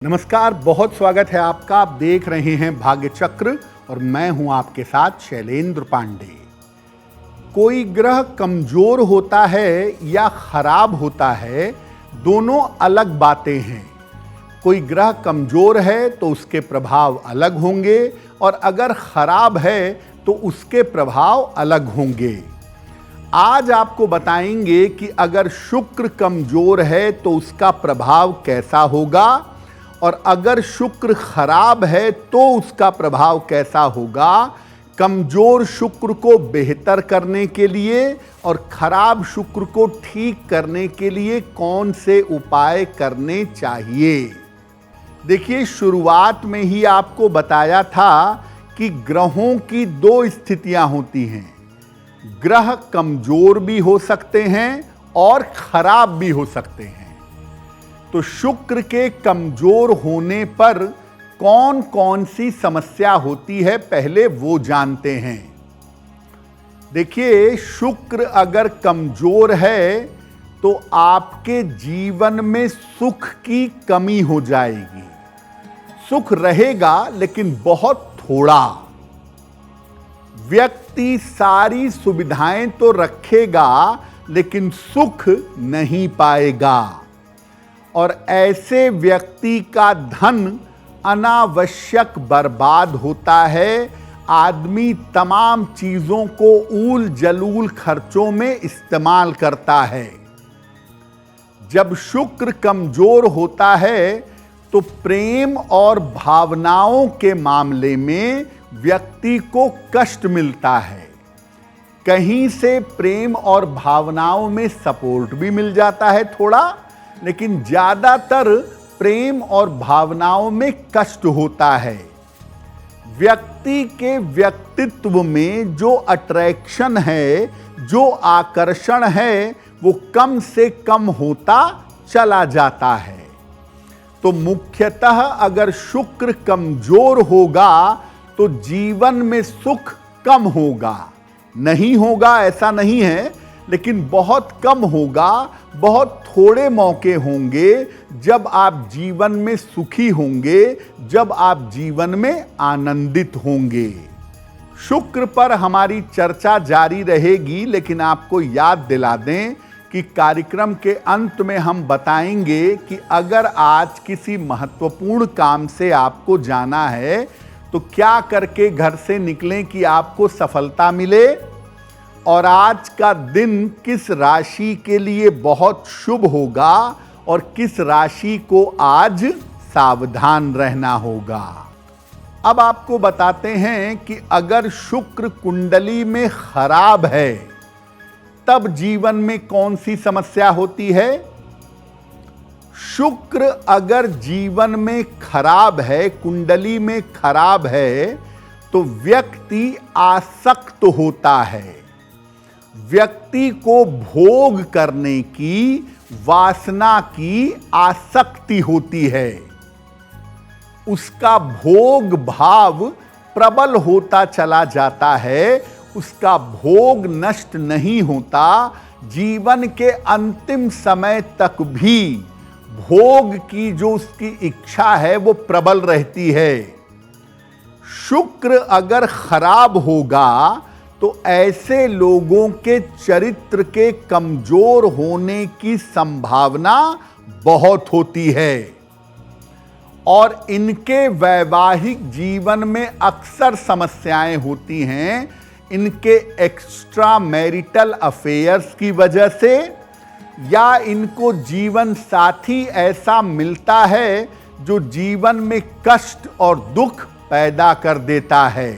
नमस्कार, बहुत स्वागत है आपका। आप देख रहे हैं भाग्य चक्र और मैं हूं आपके साथ शैलेंद्र पांडे। कोई ग्रह कमजोर होता है या खराब होता है, दोनों अलग बातें हैं। कोई ग्रह कमजोर है तो उसके प्रभाव अलग होंगे और अगर खराब है तो उसके प्रभाव अलग होंगे। आज आपको बताएंगे कि अगर शुक्र कमजोर है तो उसका प्रभाव कैसा होगा और अगर शुक्र खराब है तो उसका प्रभाव कैसा होगा। कमजोर शुक्र को बेहतर करने के लिए और खराब शुक्र को ठीक करने के लिए कौन से उपाय करने चाहिए। देखिए, शुरुआत में ही आपको बताया था कि ग्रहों की दो स्थितियां होती हैं। ग्रह कमजोर भी हो सकते हैं और खराब भी हो सकते हैं। तो शुक्र के कमजोर होने पर कौन कौन सी समस्या होती है, पहले वो जानते हैं। देखिए, शुक्र अगर कमजोर है तो आपके जीवन में सुख की कमी हो जाएगी। सुख रहेगा लेकिन बहुत थोड़ा। व्यक्ति सारी सुविधाएं तो रखेगा लेकिन सुख नहीं पाएगा और ऐसे व्यक्ति का धन अनावश्यक बर्बाद होता है। आदमी तमाम चीजों को ऊल जलूल खर्चों में इस्तेमाल करता है। जब शुक्र कमजोर होता है तो प्रेम और भावनाओं के मामले में व्यक्ति को कष्ट मिलता है। कहीं से प्रेम और भावनाओं में सपोर्ट भी मिल जाता है थोड़ा, लेकिन ज्यादातर प्रेम और भावनाओं में कष्ट होता है। व्यक्ति के व्यक्तित्व में जो अट्रैक्शन है, जो आकर्षण है, वो कम से कम होता चला जाता है। तो मुख्यतः अगर शुक्र कमजोर होगा तो जीवन में सुख कम होगा। नहीं होगा ऐसा नहीं है, लेकिन बहुत कम होगा। बहुत थोड़े मौके होंगे जब आप जीवन में सुखी होंगे, जब आप जीवन में आनंदित होंगे। शुक्र पर हमारी चर्चा जारी रहेगी, लेकिन आपको याद दिला दें कि कार्यक्रम के अंत में हम बताएंगे कि अगर आज किसी महत्वपूर्ण काम से आपको जाना है तो क्या करके घर से निकलें कि आपको सफलता मिले। और आज का दिन किस राशि के लिए बहुत शुभ होगा और किस राशि को आज सावधान रहना होगा। अब आपको बताते हैं कि अगर शुक्र कुंडली में खराब है तब जीवन में कौन सी समस्या होती है। शुक्र अगर जीवन में खराब है, कुंडली में खराब है, तो व्यक्ति आसक्त होता है। व्यक्ति को भोग करने की, वासना की आसक्ति होती है। उसका भोग भाव प्रबल होता चला जाता है। उसका भोग नष्ट नहीं होता। जीवन के अंतिम समय तक भी भोग की जो उसकी इच्छा है वो प्रबल रहती है। शुक्र अगर खराब होगा तो ऐसे लोगों के चरित्र के कमजोर होने की संभावना बहुत होती है और इनके वैवाहिक जीवन में अक्सर समस्याएं होती हैं। इनके एक्स्ट्रा मैरिटल अफेयर्स की वजह से, या इनको जीवन साथी ऐसा मिलता है जो जीवन में कष्ट और दुख पैदा कर देता है।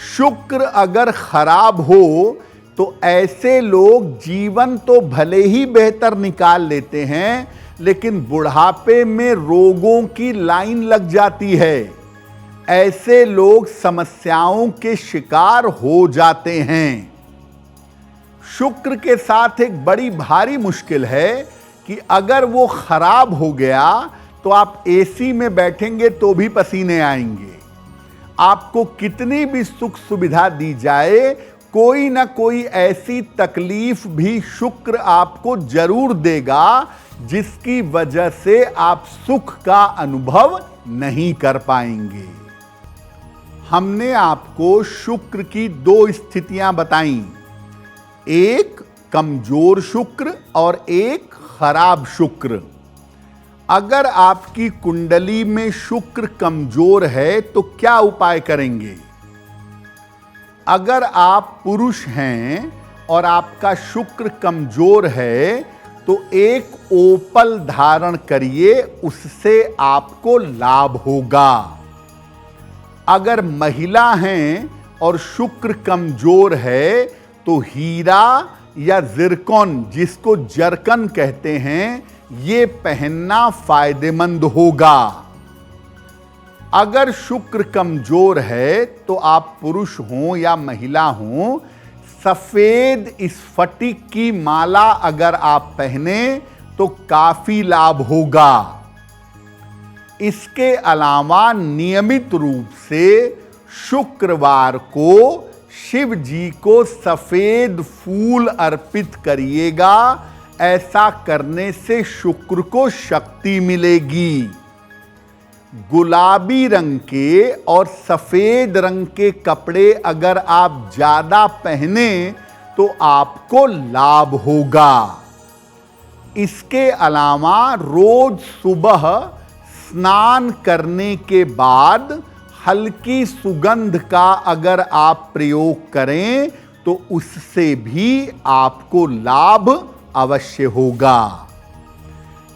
शुक्र अगर खराब हो तो ऐसे लोग जीवन तो भले ही बेहतर निकाल लेते हैं, लेकिन बुढ़ापे में रोगों की लाइन लग जाती है। ऐसे लोग समस्याओं के शिकार हो जाते हैं। शुक्र के साथ एक बड़ी भारी मुश्किल है कि अगर वो खराब हो गया तो आप एसी में बैठेंगे तो भी पसीने आएंगे। आपको कितनी भी सुख सुविधा दी जाए, कोई ना कोई ऐसी तकलीफ भी शुक्र आपको जरूर देगा जिसकी वजह से आप सुख का अनुभव नहीं कर पाएंगे। हमने आपको शुक्र की दो स्थितियां बताई, एक कमजोर शुक्र और एक खराब शुक्र। अगर आपकी कुंडली में शुक्र कमजोर है तो क्या उपाय करेंगे? अगर आप पुरुष हैं और आपका शुक्र कमजोर है तो एक ओपल धारण करिए, उससे आपको लाभ होगा। अगर महिला हैं और शुक्र कमजोर है तो हीरा या जिरकॉन, जिसको जरकन कहते हैं, ये पहनना फायदेमंद होगा। अगर शुक्र कमजोर है तो आप पुरुष हों या महिला हों, सफेद स्फटिक की माला अगर आप पहने तो काफी लाभ होगा। इसके अलावा नियमित रूप से शुक्रवार को शिव जी को सफेद फूल अर्पित करिएगा। ऐसा करने से शुक्र को शक्ति मिलेगी। गुलाबी रंग के और सफेद रंग के कपड़े अगर आप ज्यादा पहने तो आपको लाभ होगा। इसके अलावा रोज सुबह स्नान करने के बाद हल्की सुगंध का अगर आप प्रयोग करें तो उससे भी आपको लाभ अवश्य होगा।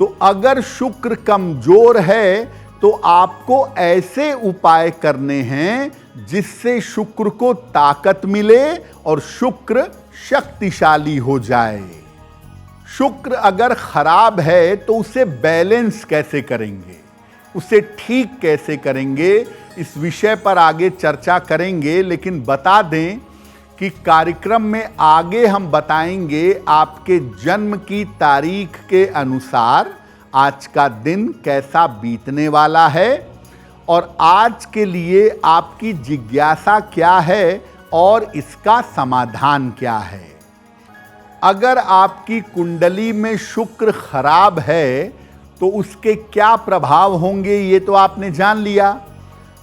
तो अगर शुक्र कमजोर है तो आपको ऐसे उपाय करने हैं जिससे शुक्र को ताकत मिले और शुक्र शक्तिशाली हो जाए। शुक्र अगर खराब है तो उसे बैलेंस कैसे करेंगे, उसे ठीक कैसे करेंगे, इस विषय पर आगे चर्चा करेंगे। लेकिन बता दें कि कार्यक्रम में आगे हम बताएंगे आपके जन्म की तारीख के अनुसार आज का दिन कैसा बीतने वाला है और आज के लिए आपकी जिज्ञासा क्या है और इसका समाधान क्या है। अगर आपकी कुंडली में शुक्र खराब है तो उसके क्या प्रभाव होंगे ये तो आपने जान लिया।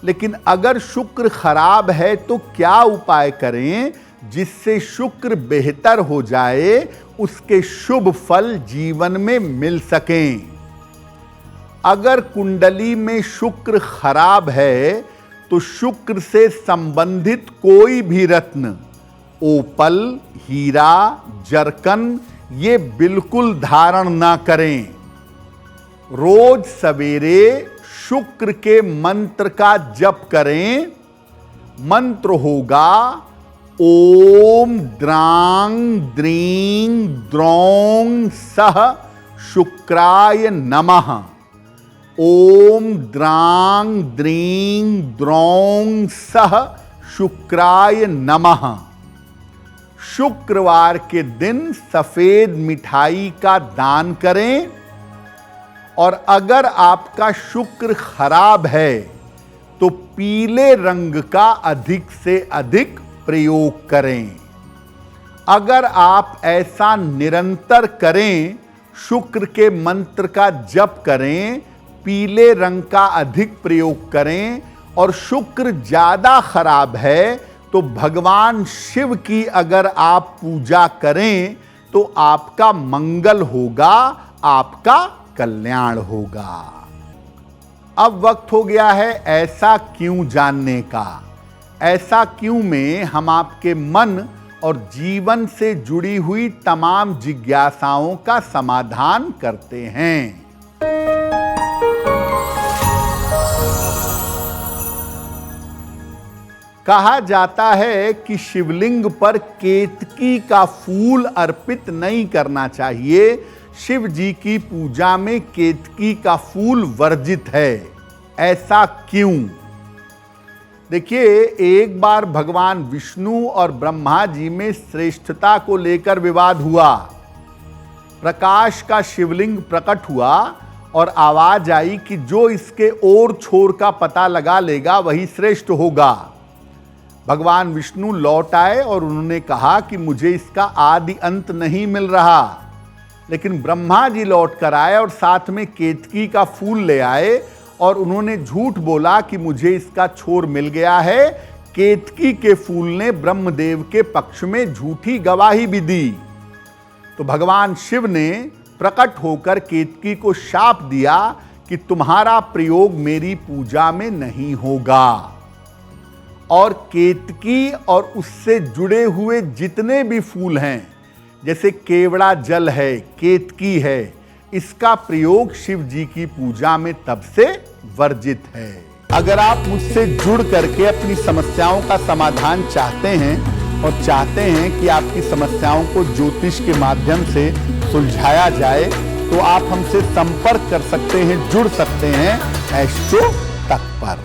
लेकिन अगर शुक्र खराब है तो क्या उपाय करें जिससे शुक्र बेहतर हो जाए, उसके शुभ फल जीवन में मिल सकें। अगर कुंडली में शुक्र खराब है तो शुक्र से संबंधित कोई भी रत्न, ओपल, हीरा, जरकन, ये बिल्कुल धारण ना करें। रोज सवेरे शुक्र के मंत्र का जप करें। मंत्र होगा ओम द्रांग द्रीं द्रौं सह शुक्राय नमः। ओम द्रांग द्रीं द्रौं सह शुक्राय नमः। शुक्रवार के दिन सफेद मिठाई का दान करें। और अगर आपका शुक्र खराब है तो पीले रंग का अधिक से अधिक प्रयोग करें। अगर आप ऐसा निरंतर करें, शुक्र के मंत्र का जप करें, पीले रंग का अधिक प्रयोग करें और शुक्र ज्यादा खराब है तो भगवान शिव की अगर आप पूजा करें तो आपका मंगल होगा, आपका कल्याण होगा। अब वक्त हो गया है ऐसा क्यों जानने का। ऐसा क्यों में हम आपके मन और जीवन से जुड़ी हुई तमाम जिज्ञासाओं का समाधान करते हैं। कहा जाता है कि शिवलिंग पर केतकी का फूल अर्पित नहीं करना चाहिए। शिव जी की पूजा में केतकी का फूल वर्जित है। ऐसा क्यों? देखिए, एक बार भगवान विष्णु और ब्रह्मा जी में श्रेष्ठता को लेकर विवाद हुआ। प्रकाश का शिवलिंग प्रकट हुआ और आवाज आई कि जो इसके ओर छोर का पता लगा लेगा वही श्रेष्ठ होगा। भगवान विष्णु लौट आए और उन्होंने कहा कि मुझे इसका आदि अंत नहीं मिल रहा। लेकिन ब्रह्मा जी लौट कर आए और साथ में केतकी का फूल ले आए और उन्होंने झूठ बोला कि मुझे इसका छोर मिल गया है। केतकी के फूल ने ब्रह्मदेव के पक्ष में झूठी गवाही भी दी। तो भगवान शिव ने प्रकट होकर केतकी को शाप दिया कि तुम्हारा प्रयोग मेरी पूजा में नहीं होगा। और केतकी और उससे जुड़े हुए जितने भी फूल हैं, जैसे केवड़ा जल है, केतकी है, इसका प्रयोग शिव जी की पूजा में तब से वर्जित है। अगर आप मुझसे जुड़ करके अपनी समस्याओं का समाधान चाहते हैं और चाहते हैं कि आपकी समस्याओं को ज्योतिष के माध्यम से सुलझाया जाए, तो आप हमसे संपर्क कर सकते हैं, जुड़ सकते हैं एस्ट्रो तक पर।